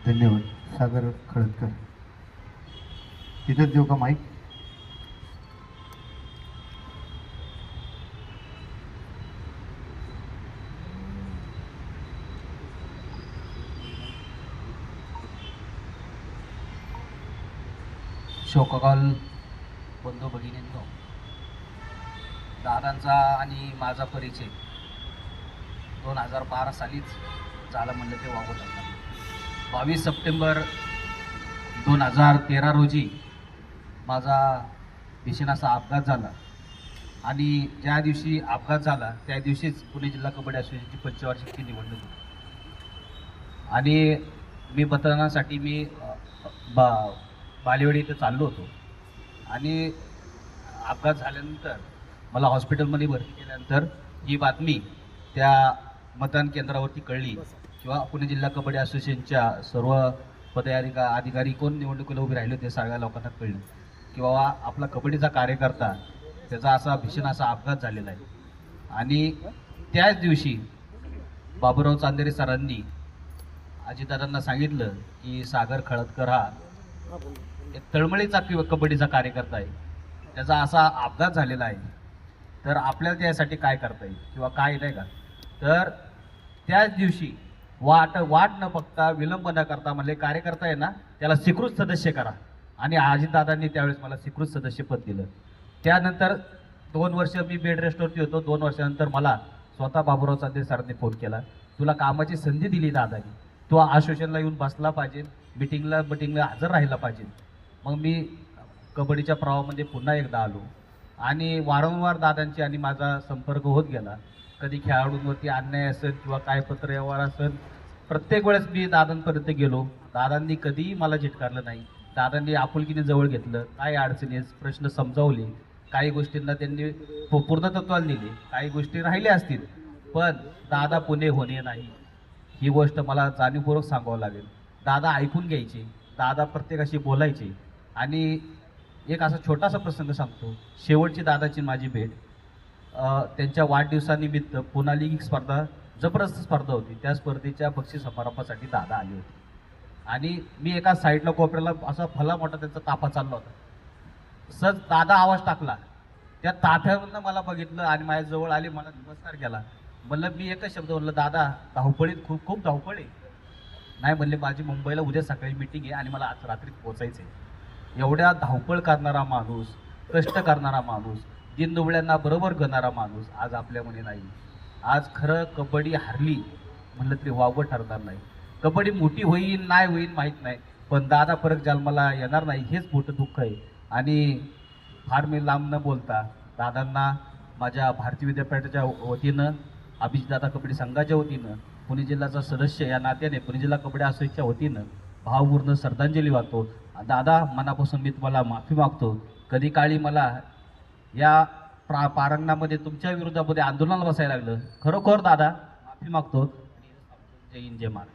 धन्यवाद. सागर खळदकर. तिथंच देऊ का माईक? शोककॉल बंधू भगिनींनो, दादांचा आणि माझा परिचय 2012 सालीच झाला म्हणलं ते वावत होता. 22 सप्टेंबर 2013 रोजी माझा भीषण असा अपघात झाला आणि ज्या दिवशी अपघात झाला त्या दिवशीच पुणे जिल्हा कबड्डी असोसिएशनची पंचवार्षिकची निवडणूक होती आणि मी मतदानासाठी बालेवाडी इथं चाललो होतो आणि अपघात झाल्यानंतर मला हॉस्पिटलमध्ये भरती केल्यानंतर ही बातमी त्या मतदान केंद्रावरती कळली किंवा पुणे जिल्हा कबड्डी असोसिएशनच्या सर्व अधिकारी कोण निवडणुकीला उभे राहिले होते सगळ्या लोकांना कळलं की बाबा आपला कबड्डीचा कार्यकर्ता त्याचा असा भीषण असा अपघात झालेला आहे. आणि त्याच दिवशी बाबूराव चांदेरे सरांनी अजितदादांना सांगितलं की सागर खळदकर हा एक तळमळीचा कबड्डीचा कार्यकर्ता आहे, त्याचा असा अपघात झालेला आहे, तर आपल्याला त्यासाठी काय करता येईल किंवा काय नाही का. तर त्याच दिवशी वाट न बघता विलंब न करता म्हणले कार्यकर्ता आहे ना त्याला स्वीकृत सदस्य करा आणि अजितदादांनी त्यावेळेस मला स्वीकृत सदस्यपद दिलं. त्यानंतर 2 वर्ष मी बेड रेस्टवरती होतो. 2 वर्षानंतर मला स्वतः बाबूराव चांदेरे सरांनी फोन केला, तुला कामाची संधी दिली दादानी, तू असोसिएशनला येऊन बसला पाहिजे, मिटिंगला हजर राहिला पाहिजे. मग मी कबड्डीच्या प्रवाहामध्ये पुन्हा एकदा आलो आणि वारंवार दादांची आणि माझा संपर्क होत गेला. कधी खेळाडूंवरती अन्याय असेल किंवा काय पत्रव्यवहार असेल, प्रत्येक वेळेस मी दादांपर्यंत गेलो. दादांनी कधीही मला झिटकारलं नाही. दादांनी आपुलकीने जवळ घेतलं, काय अडचणी प्रश्न समजावले, काही गोष्टींना त्यांनी पूर्णतत्वाला दिले, काही गोष्टी राहिल्या असतील, पण दादा पुणे होणे नाही ही गोष्ट मला जाणीवपूर्वक सांगावं लागेल. दादा ऐकून घ्यायचे, दादा प्रत्येकाशी बोलायचे. आणि एक असा छोटासा प्रसंग सांगतो. शेवटची दादाची माझी भेट त्यांच्या वाढदिवसानिमित्त पुणा लीग स्पर्धा, जबरदस्त स्पर्धा होती, त्या स्पर्धेच्या बक्षीस समारंभासाठी दादा आले होते आणि मी एका साईडला कोपऱ्याला असा भला मोठा त्यांचा ताफा चालला होता. सहज दादा आवाज टाकला, त्या ताफ्यावरनं मला बघितलं आणि माझ्याजवळ आले, मला नमस्कार केला. म्हणलं मी एकच शब्द म्हणलं, दादा धावपळीत खूप धावपळ आहे. नाही म्हणले, माझी मुंबईला उद्या सकाळी मीटिंग आहे आणि मला आज रात्री पोहोचायचं आहे. एवढ्या धावपळ करणारा माणूस, कष्ट करणारा माणूस, दिनदुबळ्यांना बरोबर करणारा माणूस आज आपल्यामध्ये नाही. आज खरं कबड्डी हारली म्हणलं तरी वावगं ठरणार नाही. कबड्डी मोठी होईल नाही होईल माहीत नाही, पण दादा परत जन्माला येणार नाही हेच मोठं दुःख आहे. आणि फार मी लांब न बोलता दादांना माझ्या भारतीय विद्यापीठाच्या वतीनं, अभिजितदादा कबड्डी संघाच्या वतीनं, पुणे जिल्ह्याचा सदस्य या नात्याने पुणे जिल्हा कबड्डी असोसिएशनच्या वतीनं भावपूर्ण श्रद्धांजली वाहतो. दादा, मनापासून मी तुम्हाला माफी मागतो. कधी काळी मला या प्रांगणामध्ये तुमच्या विरोधामध्ये आंदोलनाला बसायला लागलं. खरोखर दादा माफी मागतो. जय हिंद, जय महाराष्ट्र.